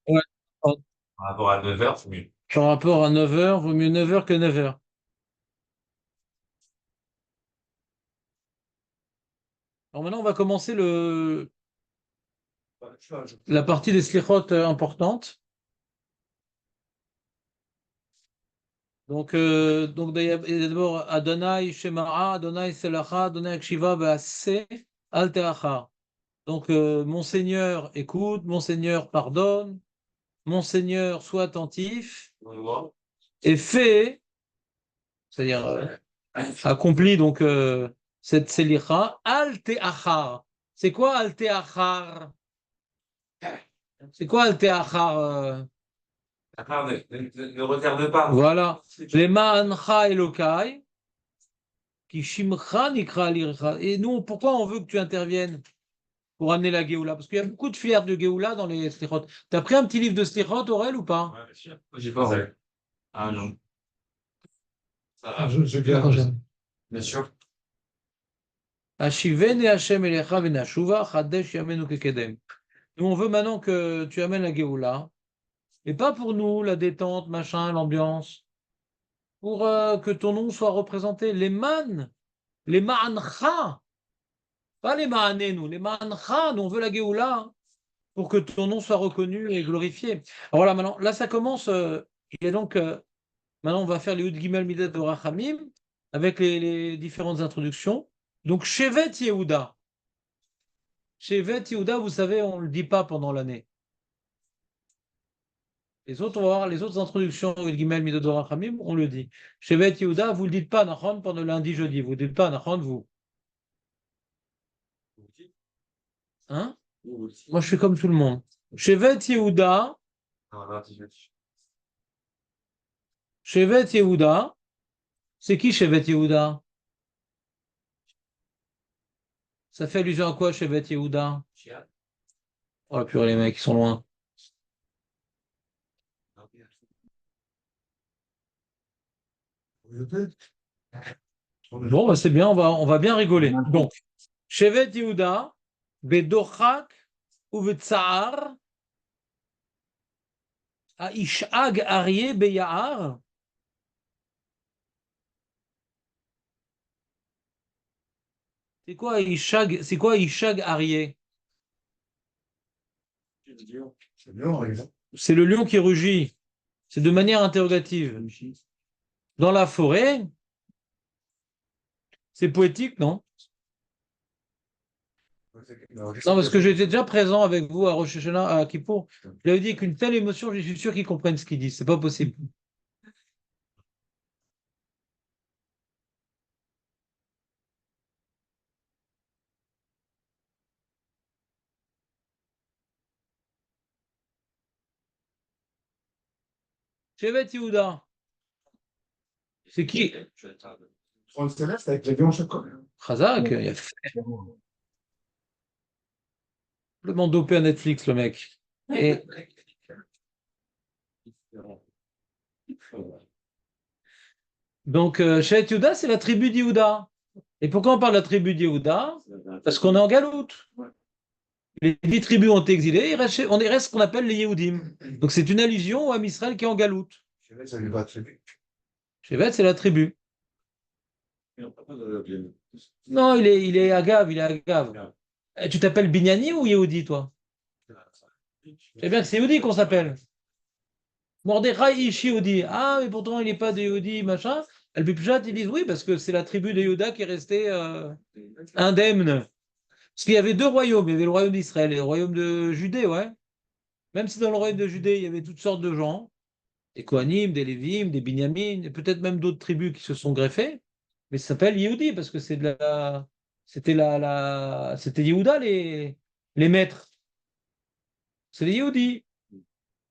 Ouais. Par rapport à 9 heures, c'est mieux. Par rapport à 9 heures, vaut mieux 9 heures que 9 heures. Alors maintenant, on va commencer la partie des slichot importante. Donc il y a d'abord Adonai Shema'a, Adonai Selacha, Adonai Akshiva Ve'aseh Al Te'achar. Donc mon Seigneur écoute, mon Seigneur pardonne, mon Seigneur soit attentif et fait, c'est-à-dire accomplit donc cette Selicha Al Te'achar. C'est quoi Al Te'achar? C'est quoi Al Te'achar D'accord, ne retarde pas. Voilà. Les Ma'ancha Elokai. Qui shimcha nikra lircha. Et nous, pourquoi on veut que tu interviennes pour amener la Géoula? Parce qu'il y a beaucoup de fiers de Géoula dans les slichot. Tu as pris un petit livre de slichot, Aurel, ou pas? Ouais, bien sûr. J'ai pas. Ouais. Ah non. Je viens. Bien sûr. Ashivene Hashem elecha venashuva chadesh yamenu kekedem. Nous, on veut maintenant que tu amènes la Géoula. Et pas pour nous, la détente, machin, l'ambiance. Pour que ton nom soit représenté. Les ma'ancha. Pas les ma'ané, nous. Les ma'ancha, nous, on veut la Géoula pour que ton nom soit reconnu et glorifié. Alors voilà, maintenant, là, ça commence. Il est donc, maintenant, on va faire les Yud Gimel Midat de Rachamim avec les différentes introductions. Donc, Shevet Yehuda. Shevet Yehuda, vous savez, on ne le dit pas pendant l'année. Les autres, on va voir les autres introductions Yud Gimel Midat de Rachamim, on le dit. Shevet Yehuda, vous ne le dites pas, Nachon, pendant lundi, jeudi. Vous ne le dites pas, Nachon, vous. Hein? Moi, je suis comme tout le monde. Shevet Yehuda. Shevet Yehuda. C'est qui Shevet Yehuda? Ça fait allusion à quoi, Shevet Yehuda? Oh purée, les mecs, ils sont loin. Bon, bah, c'est bien, on va bien rigoler. Donc, Shevet Yehuda, Bedochak ou Betsahar, à Ishag Aryeh Beyahar. C'est quoi Ishag Aryeh? C'est le lion qui rugit. C'est de manière interrogative. Dans la forêt, c'est poétique, non? Non, parce que j'étais déjà présent avec vous à Rosh Hashanah, à Kippour. J'avais dit qu'une telle émotion, je suis sûr qu'ils comprennent ce qu'ils disent. C'est pas possible. Shevet Yehuda, c'est qui? Trône céleste avec l'avion en chaque Chazak, il a complètement dopé à Netflix, le mec. Et donc, Shevet Yehuda, c'est la tribu d'Yehuda. Et pourquoi on parle de la tribu d'Yehuda? Parce qu'on est en galoute. Les 10 tribus ont été exilées, on reste ce qu'on appelle les Yehudim. Donc, c'est une allusion à Israël qui est en galoute. Shevet, c'est la tribu. Non, il est Agav, il est Agav. Tu t'appelles Binyani ou Yehudi, toi? C'est bien que c'est Yehudi qu'on s'appelle. Mordechai Ish Yehudi. Ah, mais pourtant, il n'est pas de Yehudi, machin. Al-Bipjat, ils disent oui, parce que c'est la tribu de Yehuda qui est restée indemne. Parce qu'il y avait deux royaumes. Il y avait le royaume d'Israël et le royaume de Judée, ouais. Même si dans le royaume de Judée, il y avait toutes sortes de gens, des Kohanim, des Lévim, des Binyamin, et peut-être même d'autres tribus qui se sont greffées. Mais ça s'appelle Yehudi parce que c'était Yehuda les maîtres. C'est les Yehudi.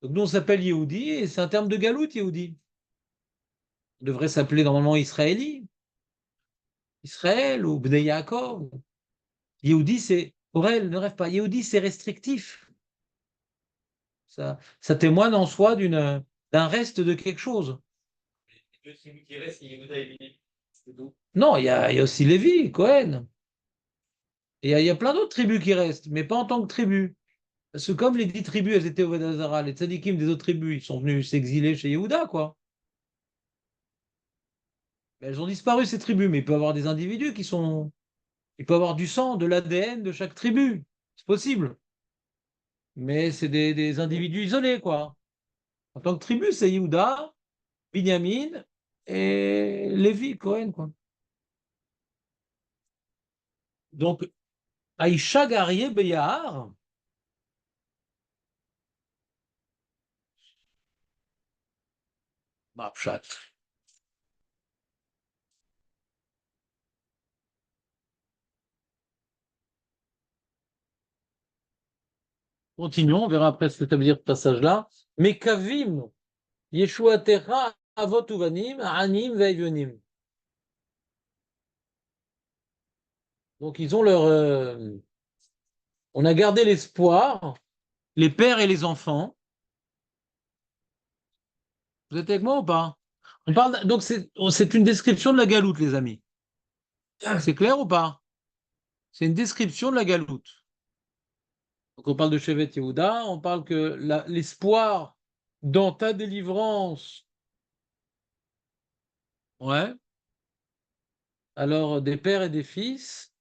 Donc nous on s'appelle Yehudi et c'est un terme de galoute Yehudi. On devrait s'appeler normalement Israéli, Israël ou Bnei Yaakov. Yehudi c'est Aurel, ne rêve pas. Yehudi c'est restrictif. Ça témoigne en soi d'un reste de quelque chose. Non, il y a aussi Lévi, Cohen. Et il y a plein d'autres tribus qui restent, mais pas en tant que tribu. Parce que comme les 10 tribus, elles étaient au Vodazara, les tzadikim des autres tribus, ils sont venus s'exiler chez Yehuda, quoi. Mais elles ont disparu, ces tribus, mais il peut y avoir des individus qui sont. Il peut y avoir du sang, de l'ADN de chaque tribu. C'est possible. Mais c'est des individus isolés, quoi. En tant que tribu, c'est Yehuda, Binyamin et Lévi, Cohen, quoi. Donc, Aïcha Garié Beyahar, Mapshat. Continuons, on verra après ce que ça veut dire ce passage-là. Mais Kavim, Yeshua Terra, Avot Uvanim, Anim Veivionim. Donc, ils ont leur. On a gardé l'espoir, les pères et les enfants. Vous êtes avec moi ou pas? On parle, donc, c'est une description de la galoute, les amis. C'est clair ou pas? C'est une description de la galoute. Donc, on parle de Shevet Yehuda, on parle que l'espoir dans ta délivrance. Ouais. Alors, des pères et des fils,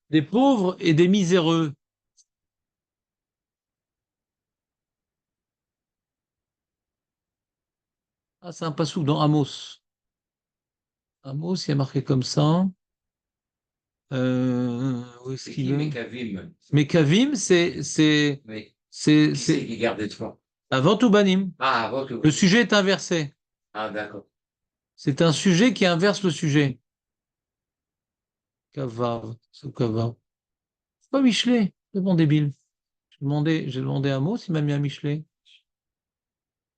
des pauvres et des miséreux. Ah, c'est un passouk dans Amos. Amos, il y a marqué comme ça. Où est-ce C'est qu'il qui est? Mekavim? Mekavim, Mais c'est qui c'est qui garde toi? avant Ubanim. Ah, avant que. Le sujet est inversé. Ah, d'accord. C'est un sujet qui inverse le sujet. Kavav, c'est Kavav. C'est pas Michelet, c'est bon débile. J'ai demandé à Amos, il m'a mis à Michelet.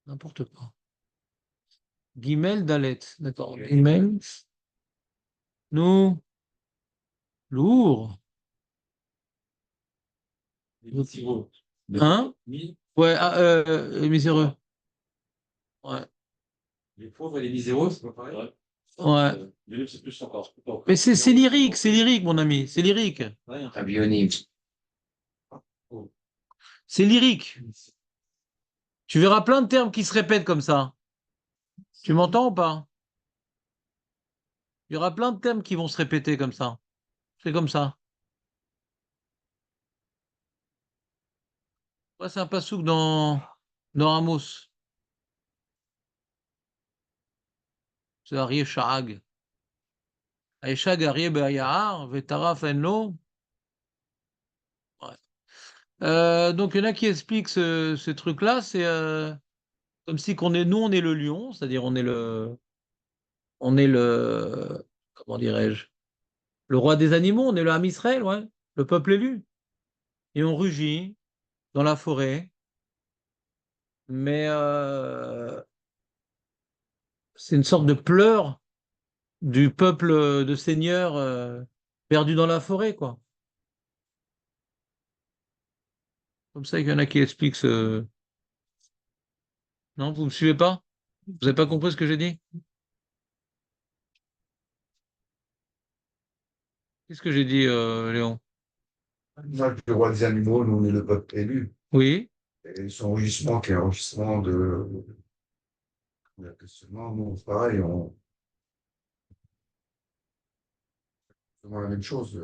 N'importe quoi. Guimel Dalet. D'accord. Guimel. Nous. Lourd. Hein? Ouais, miséreux. Ouais. Les pauvres et les miséreux, c'est pas pareil. Ouais. C'est plus encore. Mais c'est lyrique, mon ami. C'est lyrique. Abionim. C'est lyrique. Tu verras plein de termes qui se répètent comme ça. Tu m'entends ou pas? Il y aura plein de termes qui vont se répéter comme ça. C'est comme ça. Ouais, c'est un passouk dans Amos. C'est Arié Shahag. Aïchag Arié Be'ayahar, Vetaraf Enlo. Ouais. Donc, il y en a qui expliquent ce truc-là. C'est comme si nous, on est le lion, c'est-à-dire comment dirais-je, le roi des animaux, on est le Ham Israël, ouais, le peuple élu. Et on rugit dans la forêt, mais c'est une sorte de pleur du peuple de seigneurs perdu dans la forêt, quoi. Comme ça, il y en a qui expliquent ce. Non, vous ne me suivez pas? Vous n'avez pas compris ce que j'ai dit? Qu'est-ce que j'ai dit, Léon? L'image du roi des animaux, nous, on est le peuple élu. Oui, Et son rugissement, qui est un rugissement de. Questionnement, nous, c'est pareil, on fait la même chose.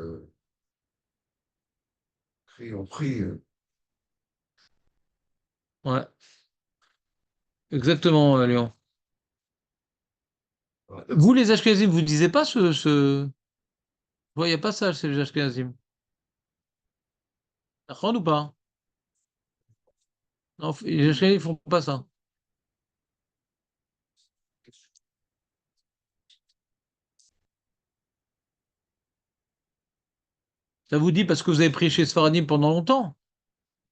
On prie. ouais, exactement, Léon. Vous, les Ashkenazim, vous ne disiez pas ce. Ouais, il n'y a pas ça chez les Ashkenazim. D'accord ou pas? Non, les Ashkenazim ne font pas ça. Ça vous dit parce que vous avez pris chez Sfaradim pendant longtemps?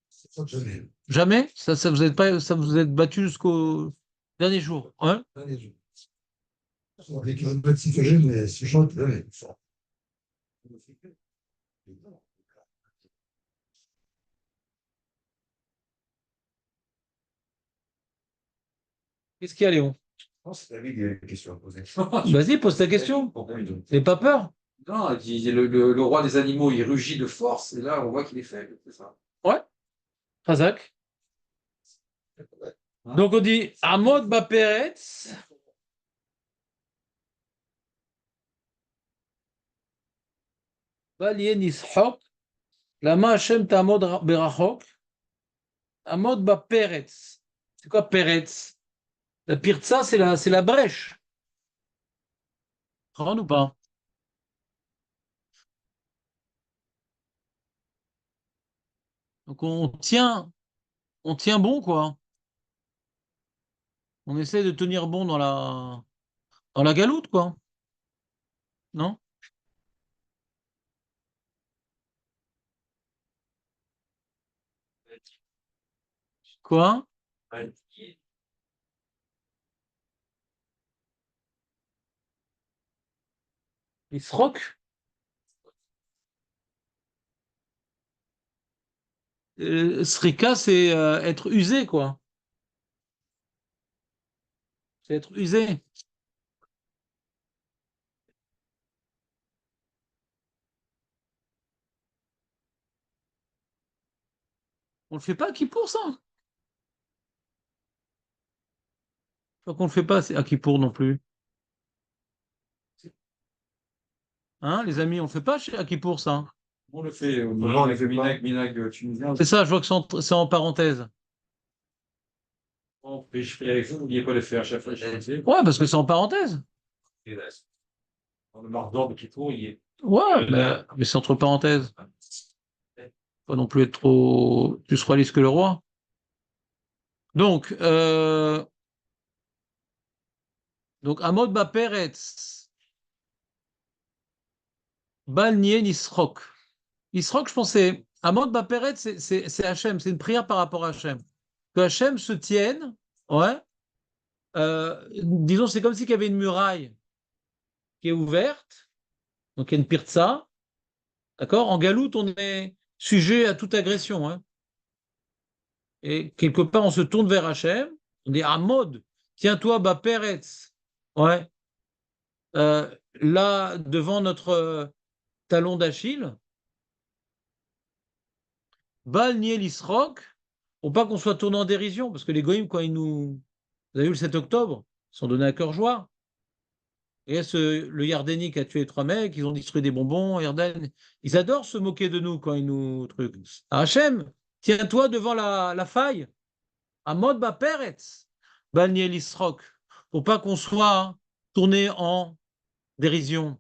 C'est ça que je dis. Jamais? Ça vous êtes pas, ça vous êtes battu jusqu'au dernier jour, hein? Avec un petit que j'ai, mais c'est chaud, ça. Qu'est-ce qu'il y a, Léon? Je pense que David, il y a des questions à poser. Vas-y, pose ta question. N'aie pas peur. Non, le roi des animaux, il rugit de force, et là, on voit qu'il est faible, c'est ça. Ouais. Chazak. Donc on dit Amod Baperetz. Val Yenishok. Lama Hashem Tamod Berachok. Amod Baperetz. C'est quoi Peretz? La pirtsa, c'est la brèche. Comprends ou pas? Donc on tient bon, quoi. On essaie de tenir bon dans la galoute, quoi. Non? Quoi? Ouais. Il se roque? Srika, c'est être usé, quoi. C'est être usé. On le fait pas qui pour ça? Je crois qu'on le fait pas à qui pour non plus. Hein, les amis, on le fait pas à qui pour ça? On le fait au Non, on le fait pas. Minag tunisien. C'est ça, je vois que c'est en parenthèse. Je fais avec vous, n'oubliez pas de le faire à chaque fois. Ouais, parce que c'est en parenthèse. Dans le mordor qui tourne, il est. Ouais, mais c'est entre parenthèses. Pas non plus être trop plus royaliste que le roi. Donc Amod Baperetz, Balnien Isrok. Isrok, je pensais, Amod Baperetz, c'est Hachem, c'est une prière par rapport à Hachem. Que Hachem se tienne, ouais. Disons, c'est comme s'il y avait une muraille qui est ouverte, donc il y a une pirtsa, d'accord? En galoute, on est sujet à toute agression, hein. Et quelque part, on se tourne vers Hachem, on dit Amod, tiens-toi, Baperetz, ouais. Là, devant notre talon d'Achille, Bal Niel Isrok, pour pas qu'on soit tourné en dérision, parce que les goïms, quand ils nous. Vous avez vu le 7 octobre, ils sont donnés à cœur joie. Et là, le Yardeni qui a tué 3 mecs, ils ont distribué des bonbons, Yarden. Ils adorent se moquer de nous quand ils nous truquent. Hachem, tiens-toi devant la faille, à mode Peretz, Bal Niel Isrok, pour pas qu'on soit tourné en dérision.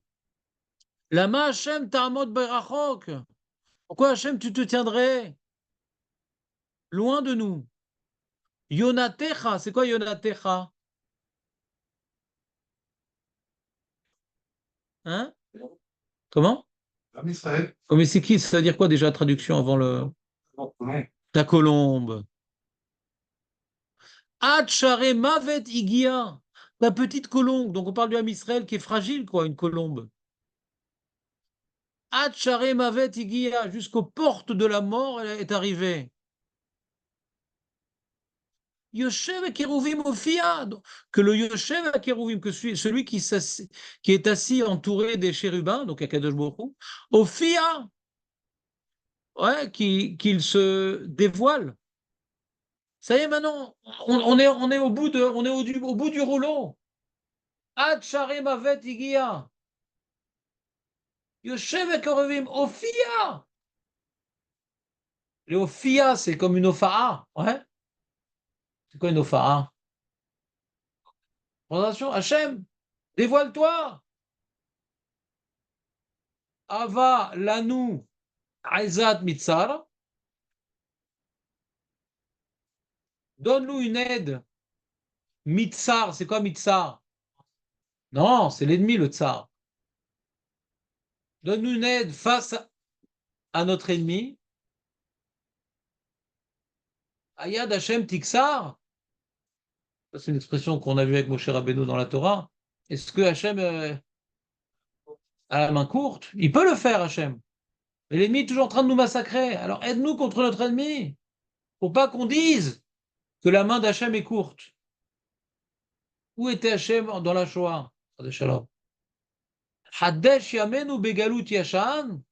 Lama Hachem Ta'amod Berachok. Pourquoi Hachem, tu te tiendrais loin de nous? Yonatecha, c'est quoi Yonatecha? Hein? Comment? Am Israël. Oh, mais c'est qui? Ça veut dire quoi déjà, traduction avant le. Ta colombe. Hatchare Mavet Igia. Ta petite colombe. Donc on parle du Ham Israël qui est fragile, quoi, une colombe. Hatchare Mavet Igia. Jusqu'aux portes de la mort, elle est arrivée. Yoshev Keruvim Ophia, que le Yoshev Keruvim, que celui qui est assis entouré des chérubins, donc Akadosh Baruch Hu, Ophia, ouais, qu'il se dévoile. Ça y est, maintenant, on est au bout au bout du rouleau. Ad Sharem Avet Igia. Yoshev Keruvim Ophia. Le Ophia, c'est comme une Ophaa, ouais. C'est quoi une Ophaa? Attention, Hachem, dévoile-toi. Ava Lanu Aizat Mitzar. Donne-nous une aide. Mitzar, c'est quoi Mitzar? Non, c'est l'ennemi, le tsar. Donne-nous une aide face à notre ennemi. Ayad Hashem Tiksar. C'est une expression qu'on a vue avec Moshe Rabbeinu dans la Torah. Est-ce que Hachem a la main courte? Il peut le faire, Hachem. Mais l'ennemi est toujours en train de nous massacrer. Alors aide-nous contre notre ennemi. Faut pas qu'on dise que la main d'Hachem est courte. Où était Hachem dans la Shoah? Hadesh Yamenu Begalut Yashan.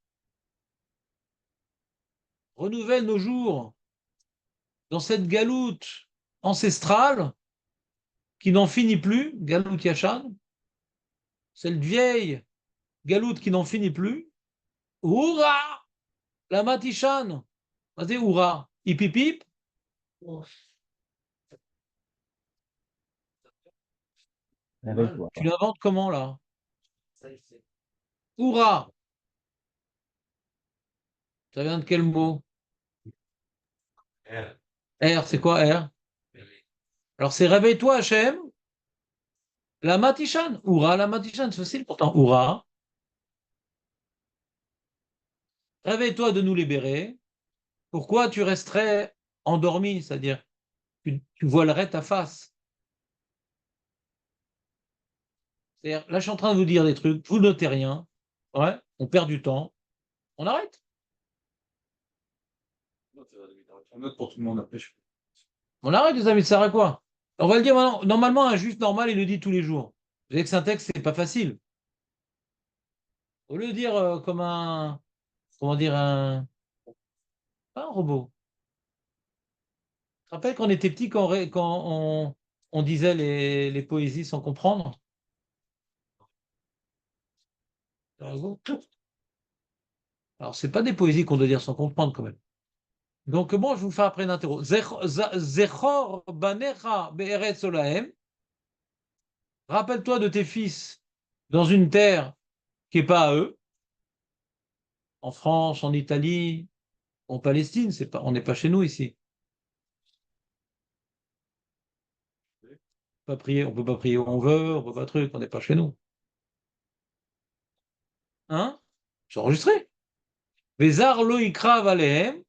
Renouvelle nos jours dans cette galoute ancestrale qui n'en finit plus, galoute Yachan, cette vieille galoute qui n'en finit plus, Oura, la Matishan, vas-y, Oura, hip hip hip, tu l'inventes comment là? Oura, ça vient de quel mot? R. R, c'est quoi R? Alors c'est réveille-toi Hachem, la Matishan, Oura, la Matishan, c'est facile pourtant, Oura, réveille-toi de nous libérer. Pourquoi tu resterais endormi, c'est-à-dire tu voilerais ta face? C'est-à-dire, là, je suis en train de vous dire des trucs, vous notez rien, ouais, on perd du temps, on arrête. On note pour tout le monde après. On arrête, les amis, ça sert à quoi? On va le dire maintenant. Normalement, un juif normal, il le dit tous les jours. Vous savez que c'est un texte, c'est pas facile. Au lieu de dire comme un, comment dire, pas un robot. Tu te rappelles quand on était petit, quand on disait les poésies sans comprendre? Alors, c'est pas des poésies qu'on doit dire sans comprendre quand même. Donc, bon, je vous fais après une interro. Zechor banecha be'eretz olahem. Rappelle-toi de tes fils dans une terre qui n'est pas à eux, en France, en Italie, en Palestine, c'est pas, on n'est pas chez nous ici. On peut pas prier où on veut, on peut pas truc, on n'est pas chez nous. Hein? C'est enregistré. Vezar lo ikrav alehem.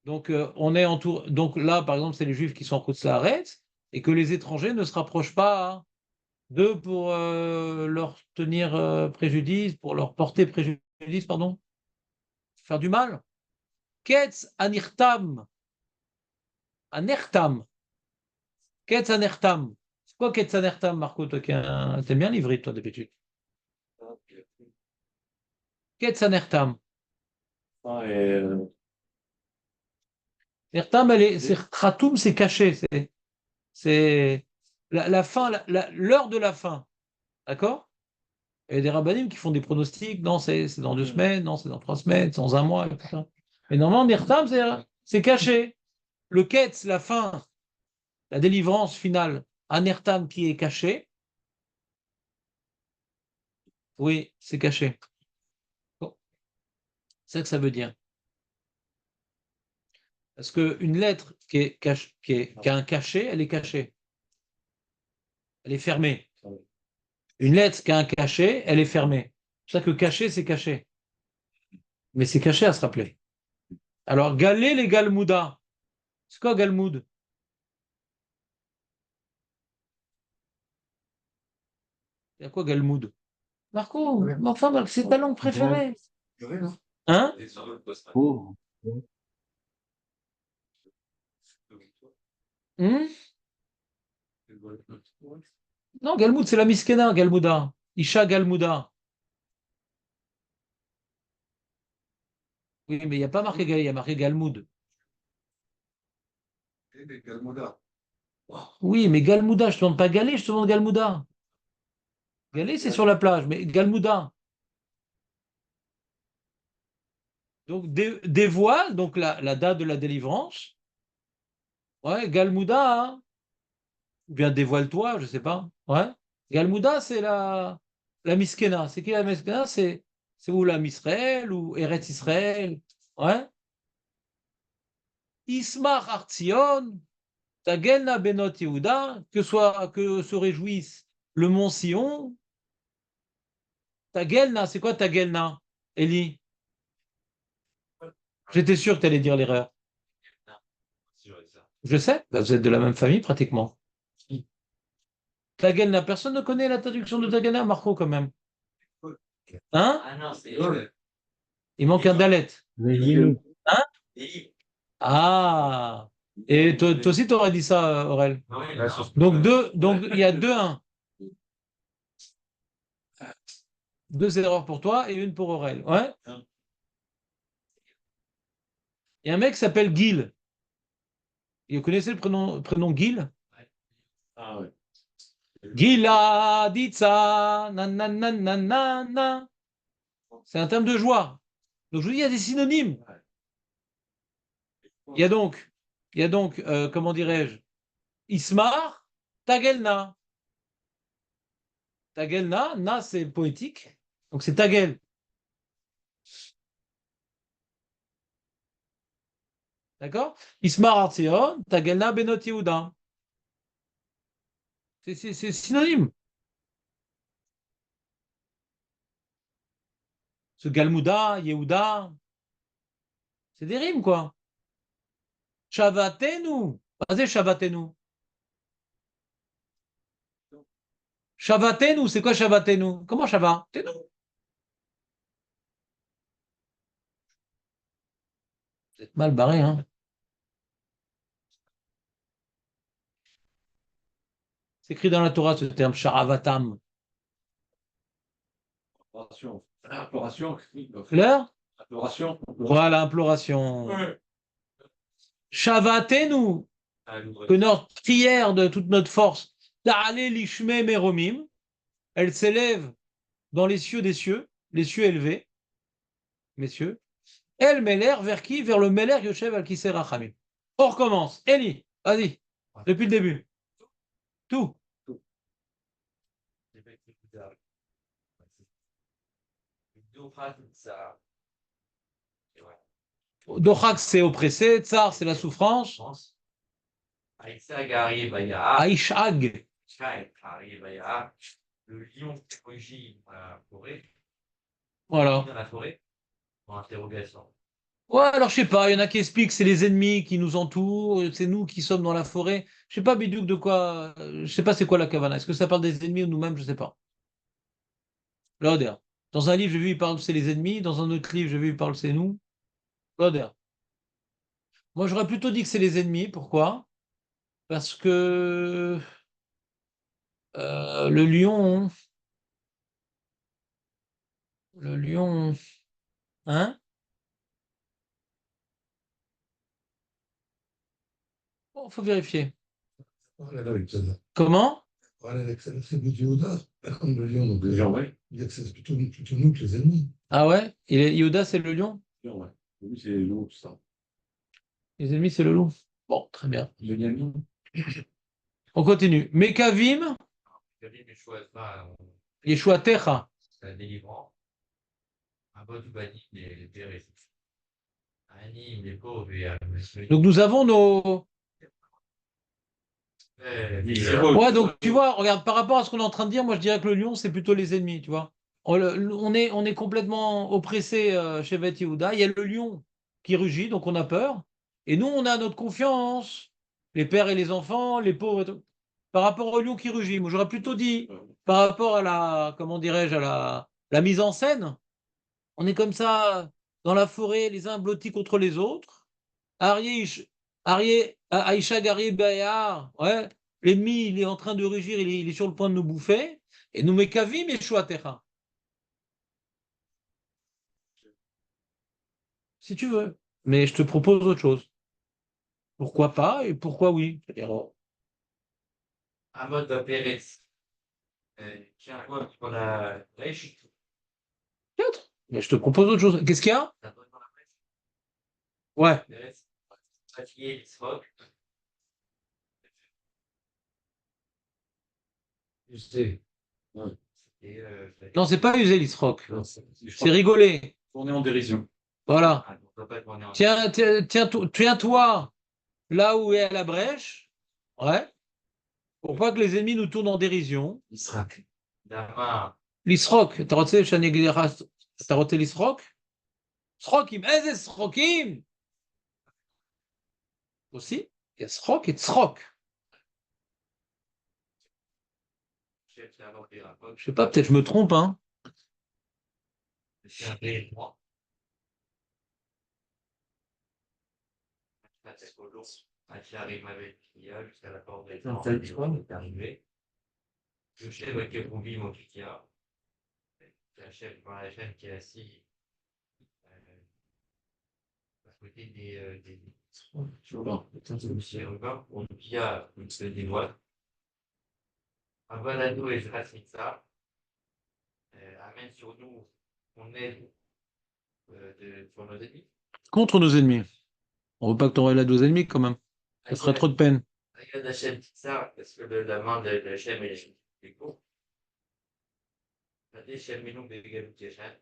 Donc, on est entouré. Donc là, par exemple, c'est les Juifs qui sont en Côte Saaretz et que les étrangers ne se rapprochent pas d'eux pour leur tenir préjudice, pour leur porter préjudice, pardon, faire du mal. Ketz anirtam, anertam, ketz anertam. C'est quoi ketz anertam, Marco? Toi qui t'aimes bien l'ivrit, toi, d'habitude. Ketz anertam. Ah, Nertam, c'est khatoum, c'est caché, c'est la fin, l'heure de la fin, d'accord? Il y a des rabbinim qui font des pronostics, non, c'est dans 2 semaines, non, c'est dans 3 semaines, c'est dans un mois, etc. Mais normalement, Nertam, c'est caché. Le ketz, la fin, la délivrance finale, Anertam qui est caché, oui, c'est caché. Bon, c'est ça que ça veut dire. Parce qu'une lettre qui a un cachet, elle est cachée. Elle est fermée. Une lettre qui a un cachet, elle est fermée. C'est pour ça que caché, c'est caché. Mais c'est caché à se rappeler. Alors, Galé les Galmouda. C'est quoi Galmoud? Il y a quoi Galmoud? Marco, mais enfin, Marc, c'est ta langue préférée. Hein? Oh. Hmm. Non, Galmoud, c'est la Miskena, Galmouda. Isha Galmouda. Oui, mais il n'y a pas marqué Gal, il y a marqué Galmoud. Oui, mais Galmouda, je ne te demande pas Galé, je te demande Galmouda. Galé, c'est sur la plage, mais Galmouda. Donc, dévoile, donc la date de la délivrance. Ouais, Galmouda, hein. Ou bien dévoile-toi, je ne sais pas. Ouais. Galmouda, c'est la Miskena. C'est qui la Miskena? C'est où la Misraël ou Eretz Israël? Ouais. Ismar Artzion, Tagelna Benot Yehuda, que se réjouisse le mont Sion. Tagelna, c'est quoi Tagelna, Eli? J'étais sûr que tu allais dire l'erreur. Je sais, bah, vous êtes de la même famille pratiquement. Tagelna, personne ne connaît la traduction de Tagelna, Marco, quand même. Hein? Ah non, c'est Il manque un dalet. Hein? Eli. Ah! Et toi aussi, tu aurais dit ça, Aurel. Donc il y a 2-1. 2 erreurs pour toi et une pour Aurel. Ouais? Il y a un mec qui s'appelle Gil. Et vous connaissez le prénom Gil? Ah ouais. Gila, Ditsa, nanananana. C'est un terme de joie. Donc je vous dis, il y a des synonymes. Il y a donc, comment dirais-je, Ismar, Tagelna. Tagelna, na c'est poétique. Donc c'est Tagel. D'accord? Ismar Artsion, Tagelna Benot Yehuda. C'est synonyme. Ce Galmouda, Yehuda, c'est des rimes, quoi. Shavatenu. Vas-y, Shavatenu. Shavatenu, c'est quoi Shavatenu? Comment Shavatenu? Vous êtes mal barré, hein? C'est écrit dans la Torah ce terme, Sharavatam. Imploration. Imploration. Clair? Imploration. Voilà, imploration. Ouais. Shavatenu, Ah, nous, que notre prière de toute notre force, Ta'ale lishme meromim, elle s'élève dans les cieux des cieux, les cieux élevés, messieurs. El Meler, vers qui? Vers le Meler Yoshev al Kisei Rachamim. On recommence. Eli, vas-y, depuis le début. Tout. Dochak, c'est oppressé. Tsar, c'est la souffrance. Aïssag arrive à Yaha. Aishag. Shai arrive à Yaha. Le lion rugit dans la forêt. Voilà. Dans la forêt. Pour interrogation. Ouais, alors je sais pas, il y en a qui expliquent que c'est les ennemis qui nous entourent, c'est nous qui sommes dans la forêt. Je sais pas, Bidouk, de quoi. Je sais pas c'est quoi la Kavana. Est-ce que ça parle des ennemis ou nous-mêmes? Je sais pas. L'Oder. Dans un livre, j'ai vu, il parle c'est les ennemis. Dans un autre livre, j'ai vu, il parle c'est nous. L'Oder. Moi, j'aurais plutôt dit que c'est les ennemis. Pourquoi? Parce que le lion. Le lion. Hein? Bon, faut vérifier. Voilà, avec ça. Comment? Voilà, avec ça, la tribu de Yehuda, le lion, donc Le lion, ouais. il dit que c'est plutôt nous que les ennemis. Ah ouais? Yoda, c'est le lion? Le lion, ouais. Lui, c'est l'eau, tout ça. Les ennemis, c'est le loup. Bon, très bien. Benjamin. On continue. Mekavim, David ne choisit pas Yeshua Techa. la délivrance. Un bon ou banni les périsses. Anime les pauvres et Donc nous avons nos. Ouais, donc tu vois, regarde, par rapport à ce qu'on est en train de dire, moi je dirais que le lion, c'est plutôt les ennemis, tu vois. On est complètement oppressé chez Bet Yehuda. Il y a le lion qui rugit, donc on a peur. Et nous, on a notre confiance, les pères et les enfants, les pauvres et tout. Par rapport au lion qui rugit, moi j'aurais plutôt dit, par rapport à la, comment dirais-je, à la mise en scène, on est comme ça dans la forêt, les uns blottis contre les autres. Aïcha Gary Bayard, ouais, l'ennemi, il est en train de rugir, il est sur le point de nous bouffer. Et nous Mekavim et Shuatecha. Si tu veux. Mais je te propose autre chose. Pourquoi pas et pourquoi oui? C'est-à-dire, un mode de Pérez. Qui a quoi pour la brèche? peut-être. Mais je te propose autre chose. Qu'est-ce qu'il y a? Ça donne dans la brèche. Ouais. Pérez. Fatigué, il se moque. Je sais. Ouais. Et Non, c'est pas user l'isrock. Non, je C'est crois rigoler. qu'on est en dérision. Voilà. on ne peut pas tourner en Tiens-toi là où est la brèche. Ouais. Pour pas que les ennemis nous tournent en dérision. Israq. Dama. L'isrock. T'as roté l'isrock? Srokim. Eh, srokim! Aussi, il y a srok et tsrok. Chef, c'est avant des rapports. Je sais pas, peut-être je me trompe, hein. C'est un vrai moi. C'est colo. Qui arrive avec Kia jusqu'à la porte des temps. Est arrivé. Le chef avec le combi, mon Kia. C'est un chef dans la chaîne qui est assis. côté des chérubins, on via des lois. Avalado et Zratritsa amène sur nous, on aide pour nos ennemis. Contre nos ennemis. On ne veut pas que tu envoies l'aide aux ennemis quand même. Ça serait trop de peine. Regarde Hachem Titsar, parce que la main de Hachem est courte. Hachem Menoum de Galut Yachan,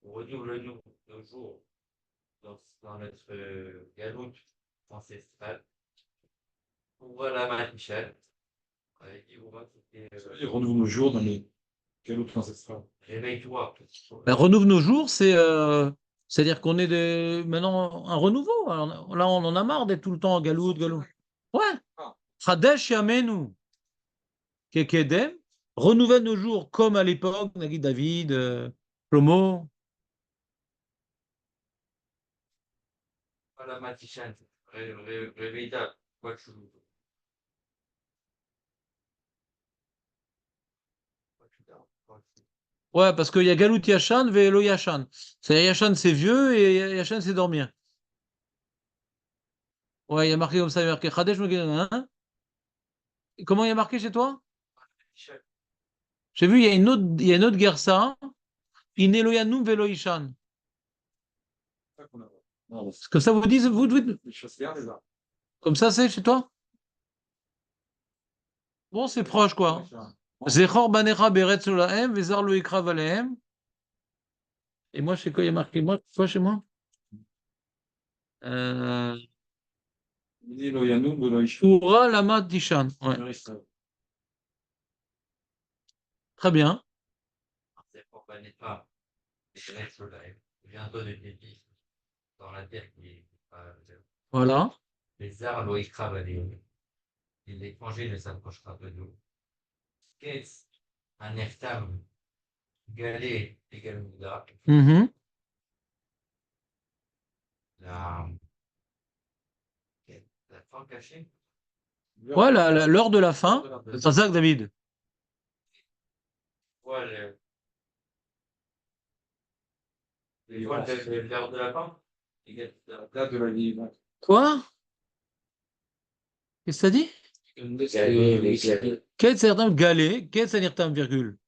on renouvelle nos jours dans notre galoute ancestrale. On voit la main Michel. Il renouvelle nos jours dans les galoutes ancestrales. Réveille-toi. Ben, renouveau nos jours, c'est-à-dire qu'on est maintenant un renouveau. Alors, là, on en a marre d'être tout le temps en galoute, galoute. Ouais. Chadesh Yamenu Kekedem, renouvelle nos jours comme à l'époque, Nagui David, Shlomo. La Matichan, réveille-toi. Quoi que tu veux. Ouais, parce qu'il y a Galout Yachan, Velo Yachan. C'est Yachan, c'est vieux, et Yachan, c'est dormir. Ouais, il y a marqué comme ça, il y a marqué Chadesh Megedan, hein. Comment il y a marqué chez toi? J'ai vu, il y a une autre Gersa, Ineloyanum Velo Yishan. Est-ce que ça vous dit, vous, comme ça, c'est chez toi? Bon, c'est proche, quoi. Zechor Banecha Beretz Olahem, Vezar Lo Ikrav Alehem. Et moi, je sais quoi, il y a marqué quoi chez moi? Ura Lama Dishan. Ouais. Très bien. C'est pour qu'on n'ait pas les graisses sur la bientôt de débit dans la terre qui est Voilà. les arbres l'eau écrave à et l'étranger ne s'approchera pas de nous. Qu'est-ce un Eftam galé et Galmouda, la fin cachée? Ouais, l'heure de la fin. C'est ça que David. Ouais, l'heure de la fin? La date de la vie. Quoi? Qu'est-ce que ça dit? Quel certain galé, quel certain virgule?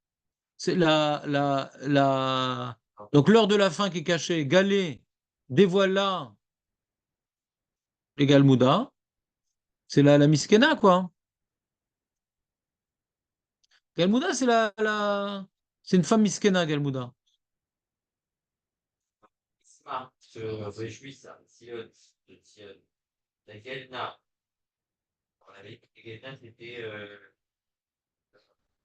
C'est donc l'heure de la fin qui est cachée, galé, dévoila et Galmouda, c'est la Miskena, quoi. Galmouda, c'est une femme Miskena, Galmouda. Smart se réjouit ça. Sion, de Sion. La Gelna. On avait Gelna, c'était.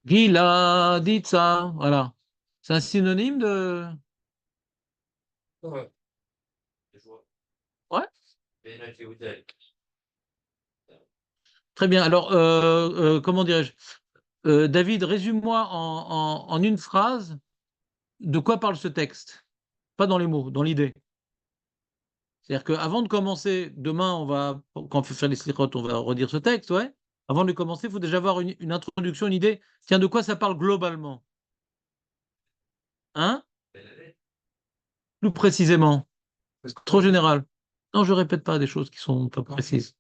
Gila, dit ça, voilà. C'est un synonyme de. Ouais. De joie. Ouais. Benot Yehuda. Très bien. Alors, comment dirais-je? David, résume-moi en une phrase de quoi parle ce texte. Pas dans les mots, dans l'idée. C'est-à-dire qu'avant de commencer, demain, quand on fait faire les slichot, on va redire ce texte, ouais. Avant de commencer, il faut déjà avoir une introduction, une idée. Tiens, de quoi ça parle globalement? Hein? Plus précisément. Trop général. Non, je ne répète pas des choses qui sont pas précises.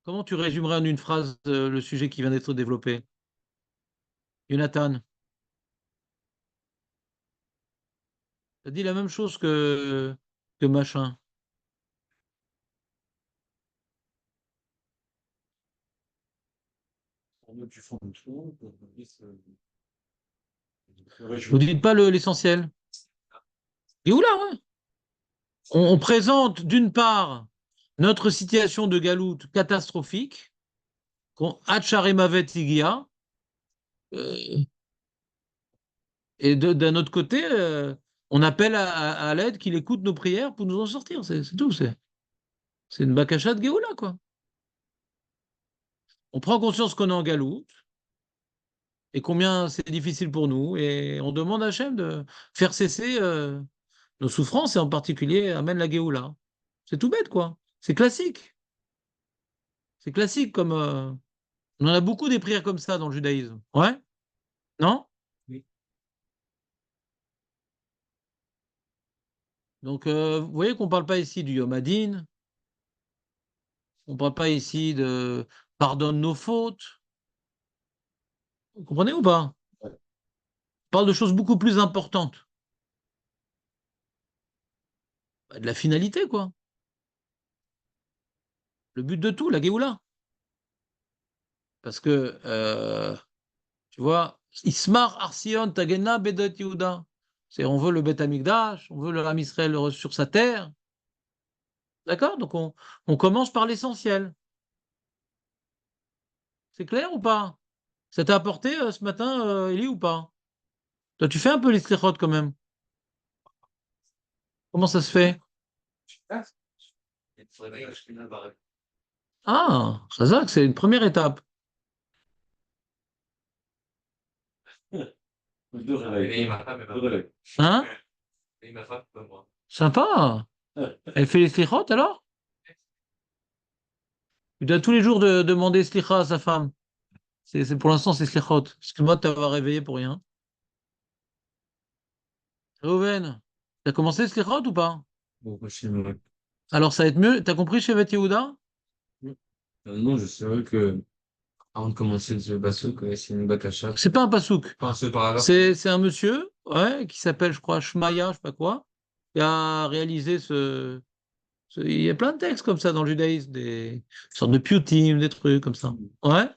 Comment tu résumerais en une phrase le sujet qui vient d'être développé? Jonathan, tu as dit la même chose que machin. Vous dites pas l'essentiel. Et oula, ouais. On présente d'une part notre situation de galoute catastrophique, Hacharimavet Igia, et d'un autre côté, on appelle à l'aide qu'il écoute nos prières pour nous en sortir. C'est tout. C'est une bakasha de Géoula, quoi. On prend conscience qu'on est en galoute et combien c'est difficile pour nous, et on demande à Hachem de faire cesser nos souffrances, et en particulier amène la Géoula. C'est tout bête, quoi. C'est classique. C'est classique comme. On en a beaucoup des prières comme ça dans le judaïsme. Ouais? Non? Donc, vous voyez qu'on ne parle pas ici du Yom Hadin, on ne parle pas ici de pardonne nos fautes. Vous comprenez ou pas? On parle de choses beaucoup plus importantes. Bah, de la finalité, quoi. Le but de tout, la Géoula. Parce que, tu vois, Ismar Arsion Tagena Bedet Yehuda. C'est on veut le Beth Amikdash, on veut le Ram Israël sur sa terre. D'accord? Donc on commence par l'essentiel. C'est clair ou pas? Ça t'a apporté ce matin, Elie, ou pas? Toi, tu fais un peu les slichot quand même. Comment ça se fait? Il faudrait que je finisse par- Ah, Chazak, c'est une première étape. Deux réveils. Et ma femme, Deux réveils. Hein? et ma femme, pas moi. Sympa. Elle fait les slichot alors? Il doit tous les jours demander slicha à sa femme. Pour l'instant, c'est slichot. Excuse-moi de t'avoir réveillé pour rien. Reuven, t'as commencé slichot ou pas? Bon, moi, je sais vrai. Alors ça va être mieux. T'as compris chez Yehuda? Non, je sais vrai que avant de commencer le basso, c'est une bakasha. C'est pas un pasouk. Enfin, ce paragraphe. C'est un monsieur, ouais, qui s'appelle, je crois, Shmaya, je sais pas quoi, qui a réalisé il y a plein de textes comme ça dans le judaïsme, des sortes de piyutim, des trucs comme ça. Ouais.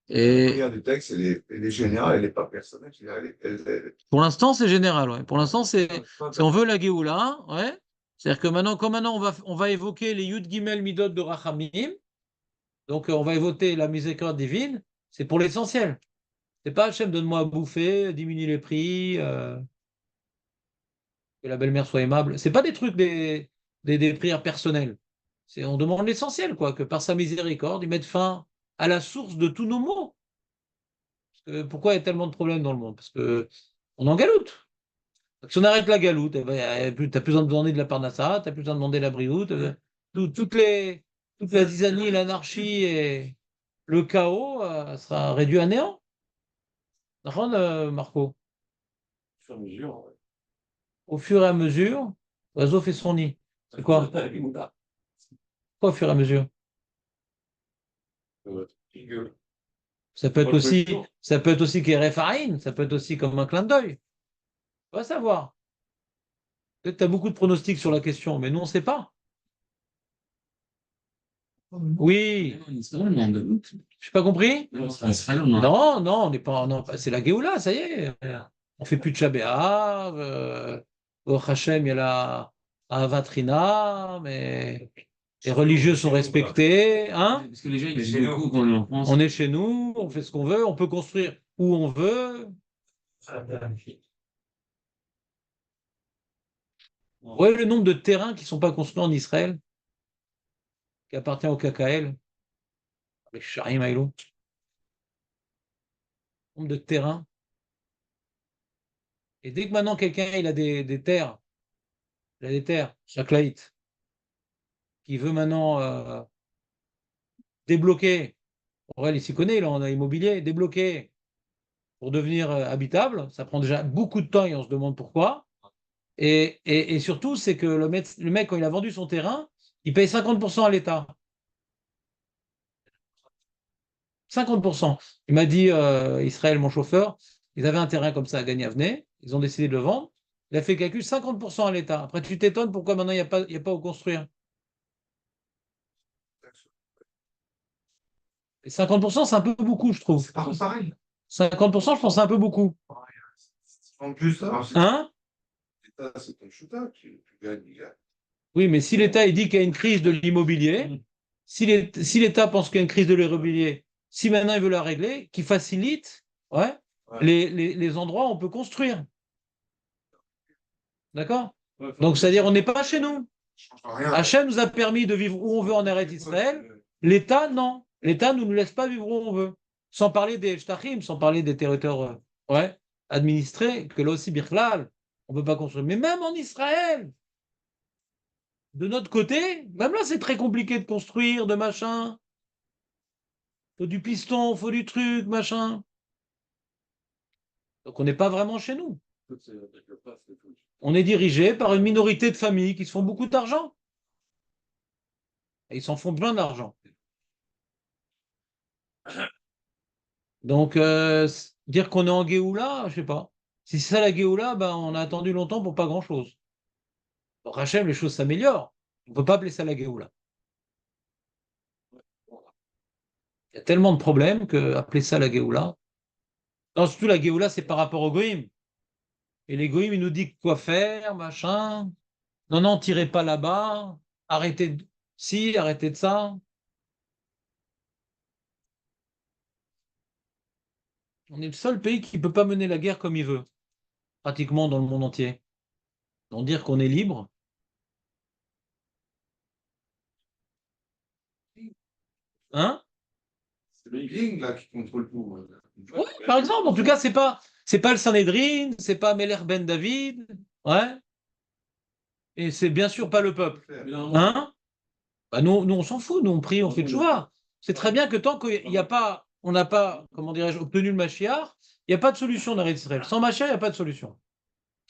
La Et première du texte, elle est générale, elle n'est pas personnelle. Je veux dire, pour l'instant, c'est général, ouais. Pour l'instant, c'est on veut la Géoula, ouais. C'est-à-dire que maintenant, comme maintenant on va évoquer les Yud Gimel Midot de Rachamim, donc on va évoquer la miséricorde divine, c'est pour l'essentiel. C'est pas Hachem, donne-moi à bouffer, diminue les prix, que la belle-mère soit aimable. C'est pas des trucs des prières personnelles. On demande l'essentiel, quoi, que par sa miséricorde, il mette fin à la source de tous nos maux. Pourquoi il y a tellement de problèmes dans le monde? Parce que on en galoute. Si on arrête la galoute, tu n'as plus besoin de demander de la parnassa, tu n'as plus besoin de demander la brioute. Toute la zizanie, l'anarchie et le chaos sera réduit à néant. D'accord, Marco? Sur mesure, ouais. Au fur et à mesure, l'oiseau fait son nid. C'est quoi? Quoi au fur et à mesure? Figure. Ça peut être Moi, je aussi, fais le tour. ça peut être aussi Kérépharaïn, ça peut être aussi comme un clin d'œil. On va savoir. Peut-être que tu as beaucoup de pronostics sur la question, mais nous, on ne sait pas. Oui, je n'ai pas compris? Non, c'est Israël, non. Non, non, on n'est pas. Non, c'est la Géoula, ça y est. On fait plus de Shabbat. Au Hachem, il y a la Avatrina, mais les religieux sont respectés. Hein? Parce que les gens, ils disent beaucoup quand on est en France. On est chez nous, on fait ce qu'on veut, on peut construire où on veut. Vous voyez le nombre de terrains qui ne sont pas construits en Israël, qui appartient au KKL, les Sharim Aïlou. Nombre de terrains. Et dès que maintenant quelqu'un il a des terres, il a des terres, Chaklaït, qui veut maintenant débloquer, Aurel il s'y connaît, là on a immobilier, débloquer pour devenir habitable, ça prend déjà beaucoup de temps et on se demande pourquoi. Et surtout, c'est que le mec, quand il a vendu son terrain, il paye 50% à l'État. 50%. Il m'a dit, Israël, mon chauffeur, ils avaient un terrain comme ça à Gagnavenais, ils ont décidé de le vendre. Il a fait le calcul 50% à l'État. Après, tu t'étonnes pourquoi maintenant il y a pas où construire. Et 50%, c'est un peu beaucoup, je trouve. c'est pas pareil. 50%, je pense, c'est un peu beaucoup. En plus, Hein? l'État, c'est ton shooter, tu gagnes, il gagne. Oui, mais si l'État il dit qu'il y a une crise de l'immobilier, si l'État pense qu'il y a une crise de l'immobilier, si maintenant il veut la régler, qu'il facilite ouais, Ouais. les endroits où on peut construire. D'accord? Donc, c'est-à-dire, on n'est pas chez nous. Ça change rien. Hachem nous a permis de vivre où on veut en Eretz Israël. L'État, non. L'État ne nous laisse pas vivre où on veut. Sans parler des shtachim, sans parler des territoires ouais, administrés, que là aussi, Birklal, on ne peut pas construire. Mais même en Israël, de notre côté, même là, c'est très compliqué de construire, de machin. Faut du piston, faut du truc, machin. Donc, on n'est pas vraiment chez nous. On est dirigé par une minorité de familles qui se font beaucoup d'argent. Et ils s'en font plein d'argent. Donc, dire qu'on est en Géoula, je sais pas. Si c'est ça la Géoula, ben, on a attendu longtemps pour pas grand-chose. Pour Hachem, les choses s'améliorent. On ne peut pas appeler ça la Géoula. Il y a tellement de problèmes que appeler ça la Géoula. Non, surtout la Géoula, c'est par rapport au Goïm. Et les Goïm, ils nous disent quoi faire, machin. Non, non, tirez pas là-bas. Arrêtez de ci, arrêtez de ça. On est le seul pays qui ne peut pas mener la guerre comme il veut, pratiquement dans le monde entier. Donc dire qu'on est libre. Hein? C'est le King là qui contrôle tout. Ouais, par exemple, en tout cas, c'est pas le Sanhédrin, c'est pas Meler Ben David, ouais, et c'est bien sûr pas le peuple. Hein? Bah, nous, on s'en fout, nous on prie, on fait tchouva. C'est très bien que tant qu'il n'y a pas, on n'a pas, comment dirais-je, obtenu le Mashiach, il n'y a pas de solution dans Eretz Israël. Sans Mashiach, il n'y a pas de solution.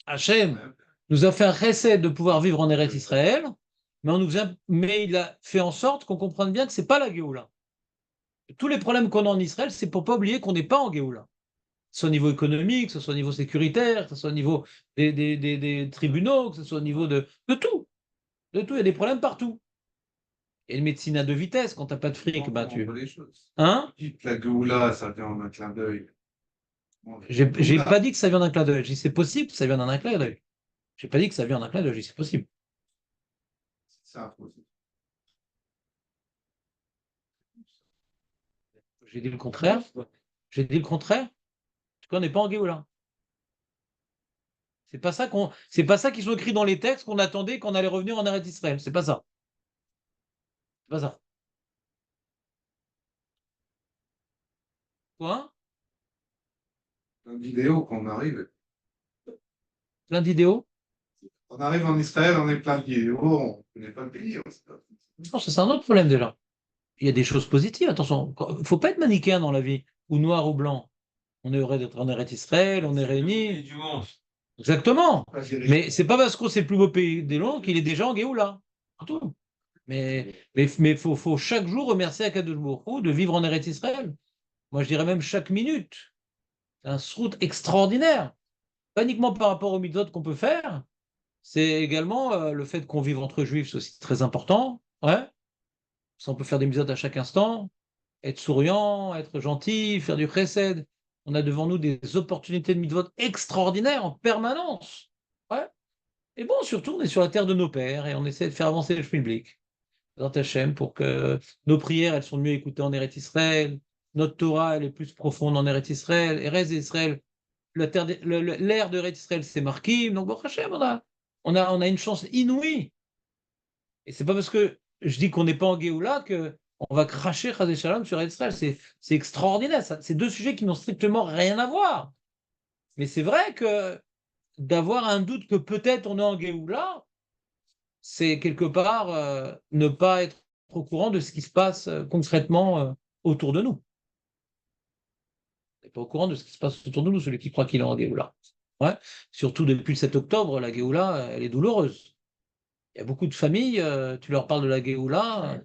Hachem nous a fait un recette de pouvoir vivre en Eretz Israël, mais il a fait en sorte qu'on comprenne bien que c'est pas la Géoula. Tous les problèmes qu'on a en Israël, c'est pour pas oublier qu'on n'est pas en Géoula. Que ce soit au niveau économique, que ce soit au niveau sécuritaire, que ce soit au niveau des tribunaux, que ce soit au niveau de tout. De tout, il y a des problèmes partout. Et une médecine à deux vitesses, quand tu n'as pas de fric, ben tu. les choses. Hein? Dites la Géoula, ça vient en un clin d'œil. J'ai pas dit que ça vient d'un clin d'œil. J'ai dit c'est possible que ça vienne d'un clin d'œil. J'ai pas dit que ça vient d'un clin d'œil. J'ai dit c'est possible. C'est ça, aussi. J'ai dit le contraire. J'ai dit le contraire. En tout cas, on n'est pas en Géoula. C'est pas ça qu'ils ont écrit dans les textes qu'on attendait qu'on allait revenir en Eretz Israël. C'est pas ça. C'est pas ça. Quoi? Une vidéo quand on arrive. Plein d'idéaux? On arrive en Israël, on est plein de vidéos, on ne connaît pas le pays. On sait pas. Non, ça, c'est un autre problème déjà. Il y a des choses positives, attention. Il ne faut pas être manichéen dans la vie, ou noir ou blanc. On est heureux d'être en Eretz Israël, on est réunis. Du monde. Exactement. Pas gérer. Mais c'est pas parce que c'est le plus beau pays des langues qu'il est déjà en Géoula. C'est tout. Mais faut chaque jour remercier Akadosh Baruch Hu de vivre en Eretz Israël. Moi, je dirais même chaque minute. C'est un srout extraordinaire. Pas uniquement par rapport aux mitzvot qu'on peut faire, c'est également le fait qu'on vive entre juifs, c'est aussi très important. Ouais. Ça, on peut faire des mitzvot à chaque instant, être souriant, être gentil, faire du chesed. On a devant nous des opportunités de mitzvot extraordinaires en permanence. Ouais. Et bon, surtout, on est sur la terre de nos pères et on essaie de faire avancer le Schmilblick dans Hachem pour que nos prières, elles sont mieux écoutées en Eretz Israël, notre Torah, elle est plus profonde en Eretz Israël, Eretz Israël, l'ère de Eretz Israël, c'est marqué. Donc, bon, Hachem, on a une chance inouïe. Et c'est pas parce que je dis qu'on n'est pas en Géoula que on va cracher Chazé Shalom sur Israël. C'est extraordinaire. C'est deux sujets qui n'ont strictement rien à voir. Mais c'est vrai que d'avoir un doute que peut-être on est en Géoula, c'est quelque part ne pas être au courant de ce qui se passe concrètement autour de nous. On n'est pas au courant de ce qui se passe autour de nous, celui qui croit qu'il est en Géoula. Ouais. Surtout depuis le 7 octobre, la Géoula, elle est douloureuse. Il y a beaucoup de familles, tu leur parles de la Géoula,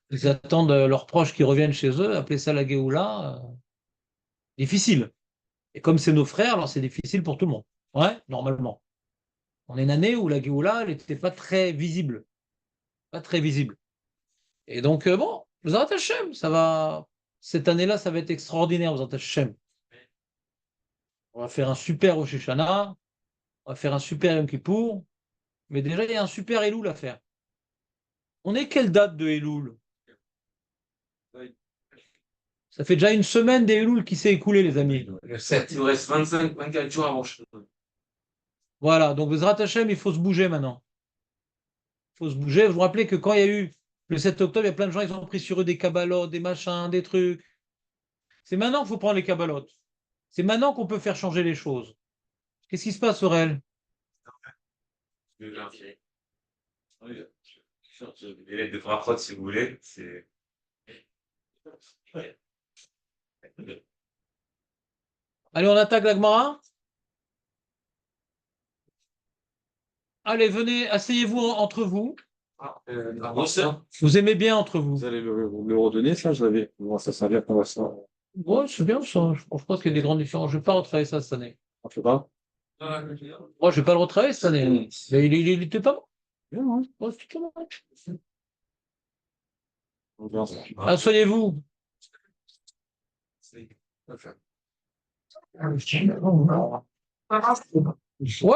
ils attendent leurs proches qui reviennent chez eux, appeler ça la Géoula, difficile. Et comme c'est nos frères, alors c'est difficile pour tout le monde. Ouais, normalement. On est une année où la Géoula, elle n'était pas très visible. Pas très visible. Et donc, bon, vous Hashem, ça va. Cette année-là, ça va être extraordinaire, vous Hashem. On va faire un super Rosh Hashanah, on va faire un super Yom Kippour, mais déjà, il y a un super Elul à faire. On est quelle date de Elul? Ça fait déjà une semaine des Elul qui s'est écoulée, les amis. Le 7, il nous reste 24 jours avant. Voilà, donc Bezrat Hashem, il faut se bouger maintenant. Il faut se bouger. Vous vous rappelez que quand il y a eu le 7 octobre, il y a plein de gens, ils ont pris sur eux des cabalotes, des machins, des trucs. C'est maintenant qu'il faut prendre les cabalotes. C'est maintenant qu'on peut faire changer les choses. Qu'est-ce qui se passe, Aurel? Les lettres de frappe si vous voulez. C'est. Allez, on attaque la Gemara? Allez, venez, asseyez-vous entre vous. Ça, Vous aimez bien entre vous. vous allez le redonner, ça, je l'avais. Bon, ça servir pour ça. Ouais, c'est bien ça. Je pense qu'il y a des grandes différences. Je vais pas retravailler ça cette année. On fait pas? Moi, je vais pas le retravailler cette année. Mais il était pas Bien, hein. bon. Ouais, c'était pas mal. On verra ça. Asseyez-vous. Ouais.